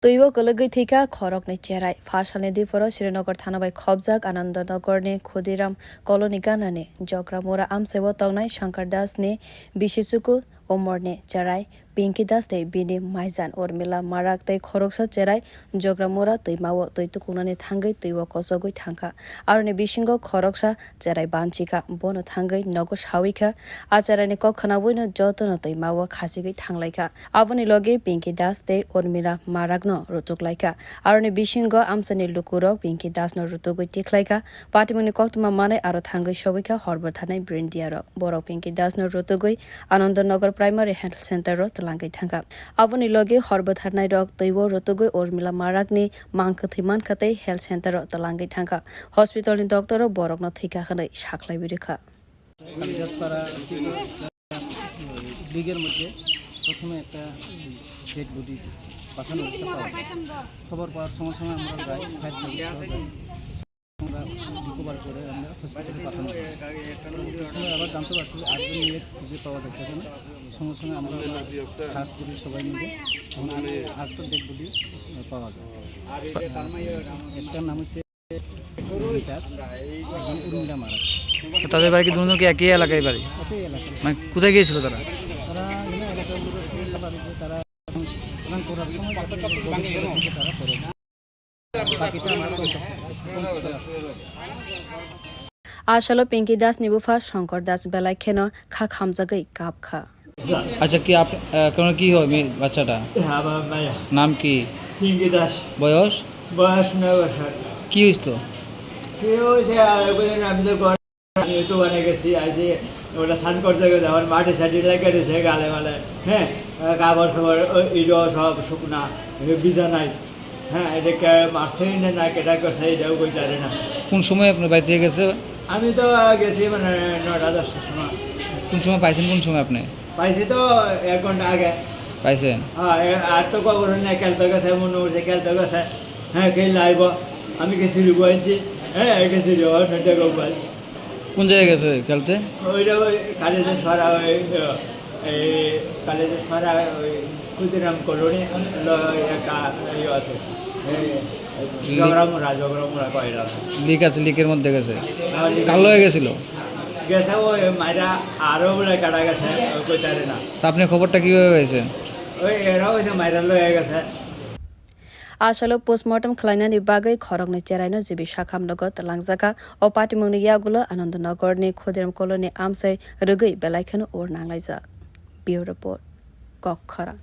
kwlwgwi thwikha khorok ni cherai fasalni diporo Srinagar thana bai khobjak Anandanagar ni Khudiram colony ganani Jogramura amsebo tongnai Shankar Das ni Bisisuku Omor ni cherai Pinky Das de bini Maijan Urmila Marak tei khoroksa cherai Jogramura teimawo toitukungni thangai teiwo kosogui thangkha aroni bisingo khoroksa cherai banchika bono thangai nogo thwikha acherai ni kokhanabui jotono teimawo khasigi thanglaikha aboni loge Pinky Das tei Urmila Marak no rutuklaika aroni bisingo amsani lukurok Pinky Das no rutugui tiklaika patimuni koktuma mane aro thangai sogika horbo thanai brindiarok borok Pinky Das no rutugui Anandanagar Primary Health Center ro tlangai thangka aboni loge horbo thanai rok teiwo rutugui Urmila Marak ni mangkhathai mankhatai Health Center ro tlangai thangka hospital ni doctor ro borok no thika khanai saklai birikha দিকের মধ্যে প্রথমে একটা dead body পাঠানো খবর পাওয়ার সময় সময় আমরা যাই ফায়ার সার্ভিস আমরা রিকভার করে আমরা হসপিটালে পাঠানো সময় আবার জানতে পারছি আরেকজন মেয়ে খুঁজে পাওয়া যাচ্ছে না সঙ্গে সঙ্গে আমরা ফার্স্ট বডি সবাই মিলে আরেকটা ডেড বডি পাওয়া যায় একটার নাম হচ্ছে উর্মিলা মারাক তাদের বাড়ি কি দুজন কি একই এলাকায় বাড়ি মানে কোথায় গিয়েছিল তারা তারা স্নান করার সময় তারা পড়ে আসলে Pinky Das ni bufa Shankar Das belai kheno kha khamjagai kap kha আচ্ছা কি কোন কি হয় বাচ্চাটা নাম কি Pinky Das বয়স 9 বছর কি হইছিল কি হয়েছে আমি তো তো অনেক গেছি আজ ওটা স্নান করতে গেছে আমার মাটি সাটি লেগে গেছে গালে মালে হ্যাঁ কাপড় সাপড় ইটো সব শুকনা বিজা নাই হ্যাঁ এটা মারছেই না কেটা করছে এটাও কই জানে না কোন সময় আপনার বাড়ি থেকে গেছে আমি তো গেছি মানে 9:10 সময় কোন সময় পাইছেন কোন সময় আপনি পাইছি তো 1 ঘন্টা আগে পাইছেন হ্যাঁ আর তো খবর নেই খেলতে গেছে মনে হচ্ছে খেলতে গেছে হ্যাঁ খেল লাইব আমি গেছি রুবাইছি হ্যাঁ গেছি নটা গোপাল কোন জায়গায় গেছে খেলতে ওইটা ওই কলেজের সারা ওই কলেজের সারা ওই ক্ষুদিরাম কলোনি আছে জগরামুরা কয়রা লিক আছে লিকের মধ্যে গেছে কালো হয়ে গেছিল গেছে ওই মাইরা আরও বলে কাটা গেছে কই জানে না তা আপনি খবরটা কিভাবে পাইছেন ওই এরাও হয়েছে মাইরা লয়ে গেছে আসলে post-mortem খালাইনানি বাগै khorokni cherai no jibi shakham logot langjaka o patimungni yagulo Anandanagar ni Khudiram colony amsai rugui belai khano or nanglaijak bureau report khorok